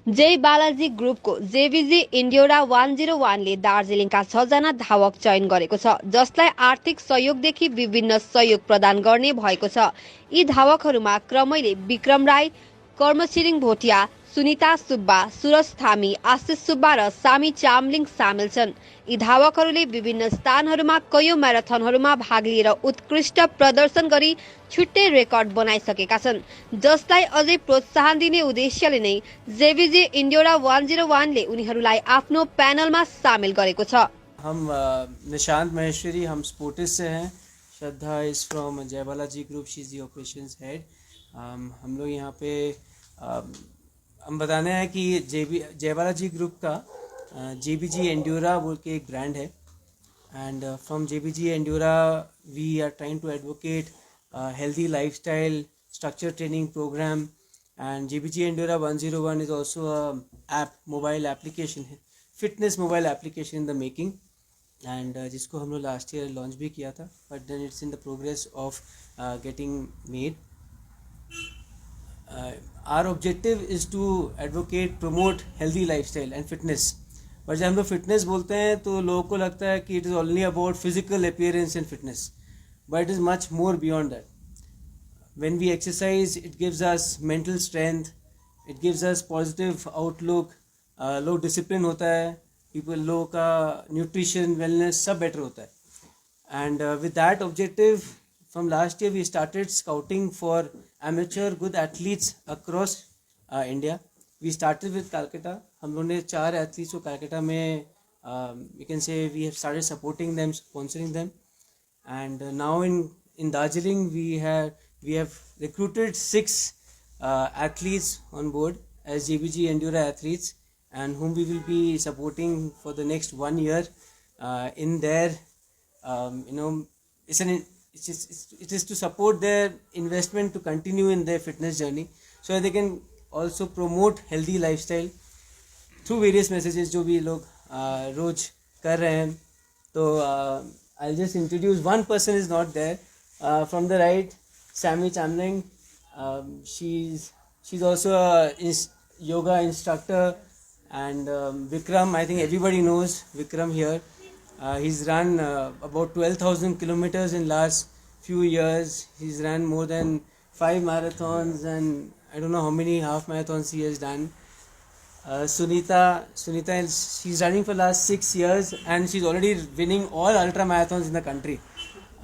जैबालाजिग्रुपको JBG Endura 101 ले दार्जिलिङका 6 जना धावक चयन गरेको छ, जसलाई आर्थिक सहयोगदेखि विभिन्न सहयोग प्रदान गर्ने भएको छ। यी धावकहरूमा क्रमैले विक्रम राई, कर्मसिरिङ भोटिया, सुनिता सुब्बा, सुरज थामी, आशिष सुब्बा र सामी चामलिङ सामेल छन्। यी धावकहरूले विभिन्न स्थानहरूमा कयौं म्याराथनहरूमा भाग लिएर उत्कृष्ट प्रदर्शन गरी छुट्टै रेकर्ड बनाइसकेका छन्, जसलाई अझै प्रोत्साहन दिने उद्देश्यले नै JBG Endura 101 ले उनीहरूलाई आफ्नो प्यानलमा सामेल गरेको छ। हम निशांत महेश्वरी, हम स्पोर्टिज से हैं। श्रद्धा is from जैबालाजिग्रूप, she is the operations head. हम लोग यहाँ पे हम बताने हैं कि जैबालाजिग्रूप का JBG Endura बोल के एक ब्रांड है, and from JBG Endura we are trying to advocate healthy lifestyle, structured training program, and JBG Endura 101 is also a mobile application, fitness mobile application in the making, and जिसको हम लोग last year launch भी किया था, but then it's in the progress of getting made. Our objective is to advocate, promote healthy lifestyle and fitness. पर जब हम लोग फिटनेस बोलते हैं तो लोगों को लगता है कि it is only about physical appearance and fitness, but it is much more beyond that. When we exercise, it gives us mental strength, it gives us positive outlook, लोग डिसिप्लिन होता है, लोगों का न्यूट्रिशन, वेलनेस सब better होता है. And with that objective, from last year we started scouting for amateur good athletes across India. We started with Calcutta. हम लोगों ने 4 एथलीट्स को कलकत्ता में you can say we have started supporting them, sponsoring them. And now in Darjeeling we have recruited 6 athletes on board as JBG Endura Athletes, and whom we will be supporting for the next 1 year in their it is to support their investment to continue in their fitness journey, so that they can also promote healthy lifestyle through various messages जो भी लोग रोज कर रहे हैं. तो I'll just introduce one person is not there. From the right, SAMMY CHAMLING. She's also a yoga instructor, and VIKRAM. I think everybody knows VIKRAM here. He's run about 12,000 kilometers in last few years. He's run more than 5 marathons, and I don't know how many half marathons he has done. SUNITA, she's running for last 6 years, and she's already winning all ultra marathons in the country.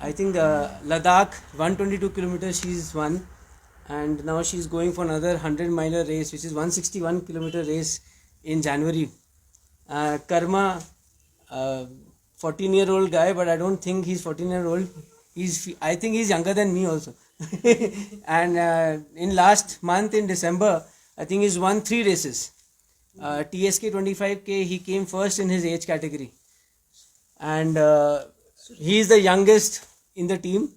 I think Ladakh 122 kilometers she's won, and now she's going for another 100-miler race, which is 161-kilometer race in January. Karma, 14-year-old guy, but I don't think he's 14-year-old. I think he's younger than me also. And in last month in December, I think he's won 3 races. TSK 25K, he came first in his age category, and he is the youngest in the team,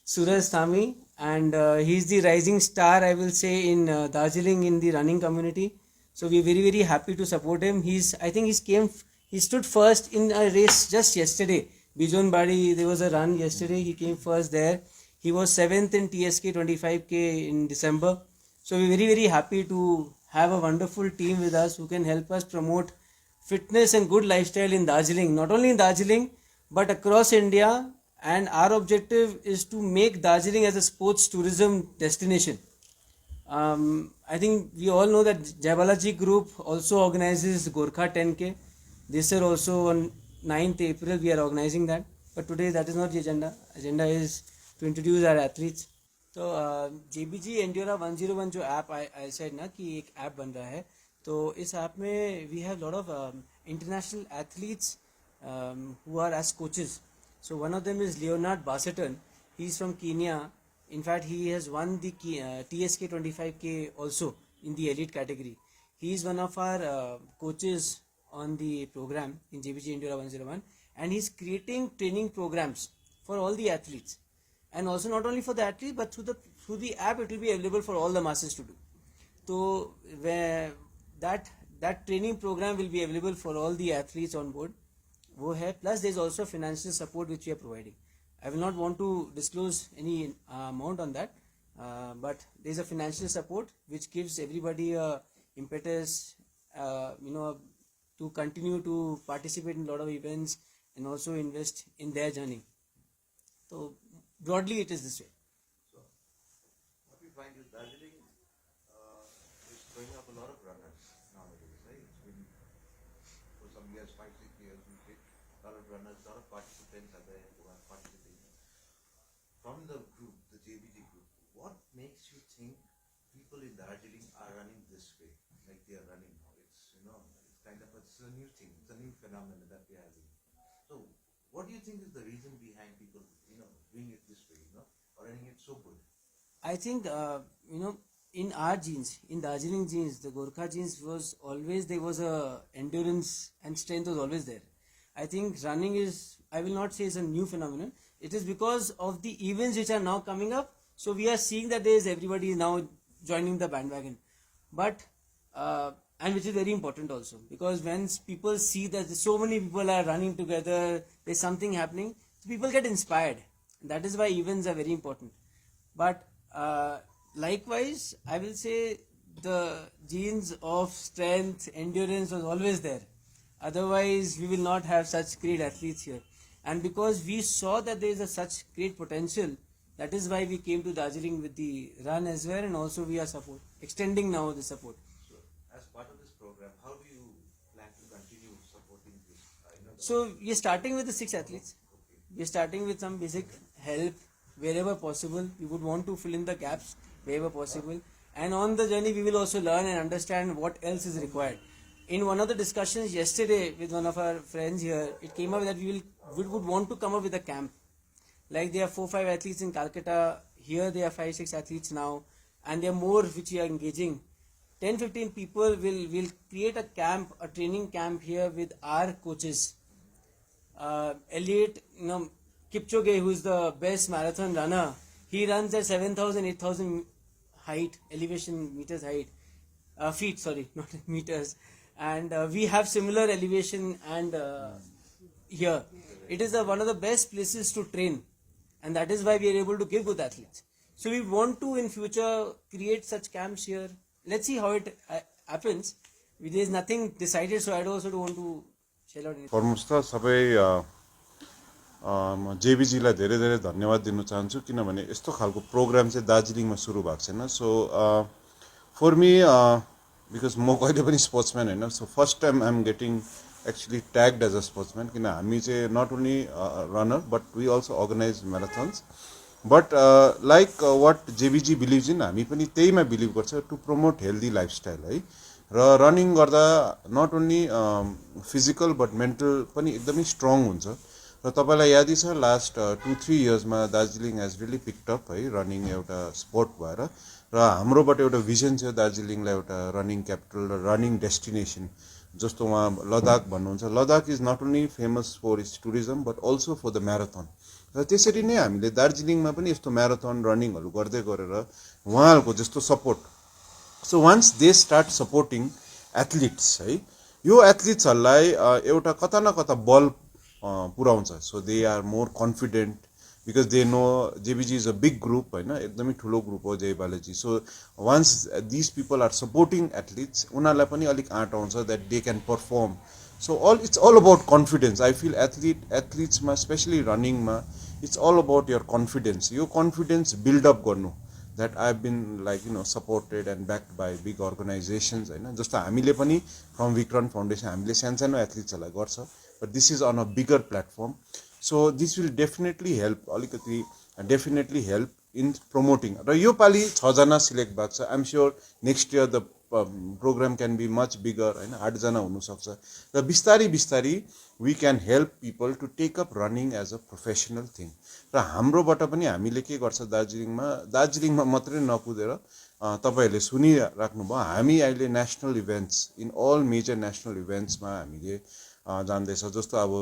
SURAJ THAMI, and he is the rising star, I will say, in Darjeeling in the running community. So we are very, very happy to support him. He stood first in a race just yesterday, Bijonbadi. There was a run yesterday, he came first there. He was 7th in TSK 25K in December. So we are very, very happy to have a wonderful team with us who can help us promote fitness and good lifestyle in Darjeeling. Not only in Darjeeling, but across India. And our objective is to make Darjeeling as a sports tourism destination. I think we all know that JBG also organizes Gorkha 10K. This year also on 9th April we are organizing that. But today that is not the agenda. Agenda is to introduce our athletes. तो JBG Endura 101 जो app I said ना कि एक app बन रहा है, तो इस ऐप में we have lot of international athletes who are as coaches. So one of them is Leonard Basseton. He's from Kenya. In fact, he has won the TSK 25K also in the elite category. He is one of our coaches on the program in JBG Endura 101, and he's creating training programs for all the athletes. And also not only for the athletes, but through the app it will be available for all the masses to do. So that training program will be available for all the athletes on board. वो है, plus there is also financial support which we are providing. I will not want to disclose any amount on that, but there is a financial support which gives everybody a impetus, to continue to participate in a lot of events and also invest in their journey. So broadly, it is this way. So, what we find is Darjeeling is throwing up a lot of runners nowadays, right? It's been for some years, 5-6 years, we get a lot of runners, a lot of participants are there who are participating. From the group, the JBG group, what makes you think people in Darjeeling are running this way, like they are running now? It's it's a new thing, it's a new phenomenon that we are having. So, what do you think is the reason behind people, doing it this way, or running it so good? I think, in our genes, in Darjeeling genes, the Gorkha genes was always, there was a endurance and strength was always there. I think running is, I will not say it's a new phenomenon. It is because of the events which are now coming up. So we are seeing that there is everybody is now joining the bandwagon. But, and which is very important also, because when people see that so many people are running together, there's something happening, so people get inspired. That is why events are very important. But likewise, I will say the genes of strength, endurance was always there. Otherwise, we will not have such great athletes here. And because we saw that there is such great potential, that is why we came to Darjeeling with the run as well, and also we are extending now the support. So, as part of this program, how do you plan to continue supporting this? So, we are starting with the 6 athletes. We are starting with some basic help wherever possible. We would want to fill in the gaps wherever possible. And on the journey, we will also learn and understand what else is required. In one of the discussions yesterday with one of our friends here, it came up that we would want to come up with a camp. Like there are 4-5 athletes in Calcutta, here there are 5-6 athletes now, and there are more which we are engaging. 10-15 people will create a camp, a training camp here with our coaches. Elliot, Kipchoge, who is the best marathon runner, he runs at 7,000, 8,000 height, elevation meters height, feet, sorry, not meters. And we have similar elevation and here. It is one of the best places to train, and that is why we are able to give good athletes. So we want to in future create such camps here. Let's see how it happens. There is nothing decided, so I also don't want to shell out anything. Foremost त सबै जेबीजीलाई धेरै धेरै धन्यवाद दिन चाहन्छु, किनभने यस्तो खालको प्रोग्राम चाहिँ दार्जिलिङमा सुरु भएको छैन. सो फर मी, बिकज म कहिले पनि स्पोर्ट्सम्यान होइन, so first time I am getting actually tagged as a sportsman, किन हामी चाहिँ not only runner but we also organise marathons. But like what JBG believes in, हामी पनि त्यहीमा बिलिभ गर्छ, टु प्रमोट हेल्दी लाइफस्टाइल है. र रनिङ गर्दा not only physical but mental पनि एकदमै स्ट्रङ हुन्छ. र तपाईँलाई यादै छ लास्ट 2-3 इयर्समा Darjeeling has really picked up है, रनिङ एउटा स्पोर्ट भएर. र हाम्रोबाट एउटा भिजन छ दार्जिलिङलाई एउटा रनिङ क्यापिटल र रनिङ डेस्टिनेसन, जस्तो उहाँ लद्दाख भन्नुहुन्छ. Ladakh is not only famous for its tourism but also for the marathon. र त्यसरी नै हामीले दार्जिलिङमा पनि यस्तो म्याराथन रनिङहरू गर्दै गरेर उहाँहरूको जस्तो support. So once they start supporting athletes है, यो एथलिट्सहरूलाई एउटा कता न कता बल पुऱ्याउँछ. सो they are more confident because they know JBG is a big group होइन, एकदमै ठुलो ग्रुप हो जयबालाजी. So once this people are supporting athletes, उनीहरूलाई पनि अलिक आँट आउँछ that they can perform. So it's all about confidence. I fill एथलिट्समा specially रनिङमा it's all about year confidence. Yo confidence build up गर्नु, that I have been like supported end backed by big organisations होइन. जस्तो हामीले पनि from Vikram foundation हामीले सानो एथलिट्सहरूलाई गर्छ, but this is on a bigger platform. So this will definitely help, अलिकति डेफिनेटली हेल्प इन प्रमोटिङ. र यो पालि 6 जना सिलेक्ट भएको छ. I am sure next year the programme can be much bigger होइन, 8 जना हुनसक्छ. र बिस्तारी बिस्तारी we can help people to take up running as a professional thing. र हाम्रोबाट पनि हामीले के गर्छ दार्जिलिङमा मात्रै नकुदेर तपाईँहरूले सुनिराख्नुभयो, हामी अहिले नेसनल इभेन्ट्स इन अल मेजर नेसनल इभेन्ट्समा हामीले जान्दैछ. जस्तो अब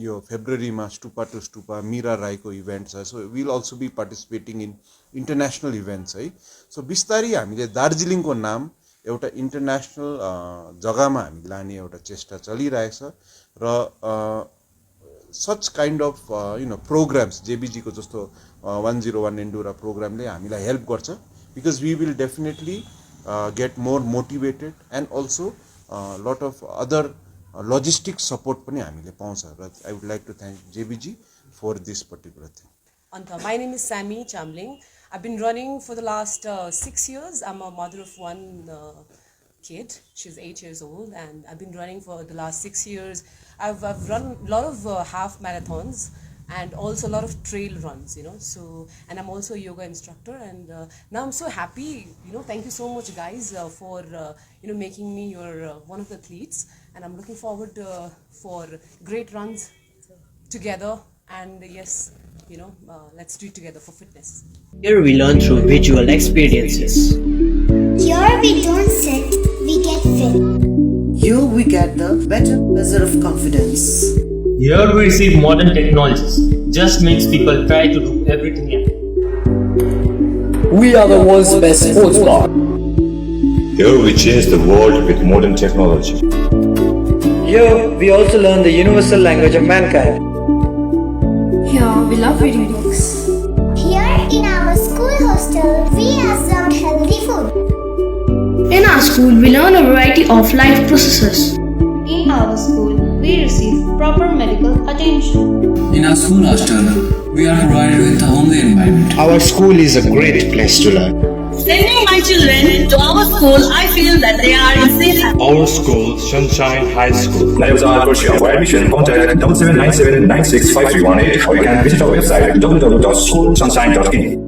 यो फेब्रुअरीमा स्टुपा टु स्टुपा मीरा राईको इभेन्ट छ. So will also be participating in international events है. सो बिस्तारै हामीले दार्जिलिङको नाम एउटा इन्टरनेसनल जग्गामा हामी लाने एउटा चेष्टा चलिरहेछ. र सच काइन्ड अफ प्रोग्राम्स जेबीजीको जस्तो 101 एन्डुरा प्रोग्रामले हामीलाई हेल्प गर्छ, because we will definitely get more motivated, and also a lot of other logistic support पनि हामीले पाउँछ र I would like to thank JBG for this particular thing. My name is SAMMY, CHAMLING. I've been running for the last 6 years. I'm a mother of one kid. She's 8 years old, and I've been running for the last 6 years. I've run a lot of half marathons and also a lot of trail runs, so, and I'm also a yoga instructor, and now I'm so happy, thank you so much guys for making me your one of the athletes, and I'm looking forward for great runs together, and yes, let's do it together for fitness. Here we learn through visual experiences. Here we don't sit, we get fit. Here we get the better measure of confidence. Here we receive modern technologies, just makes people try to do everything else. We are the world's best sports bar. Here we change the world with modern technology. Here we also learn the universal language of mankind. Here we love reading books. Here in our school hostel, we have served healthy food. In our school, we learn a variety of life processes. In our school, we receive proper medical attention. In our school hostel, we are provided with a homely environment. Our school is a great place to learn. Sending my children to our school, I feel that they are in safe hands. Our school, Sunshine High School. Names are Persia. For admission, contact 7797965318, or you can visit our website www.schoolsunshine.in.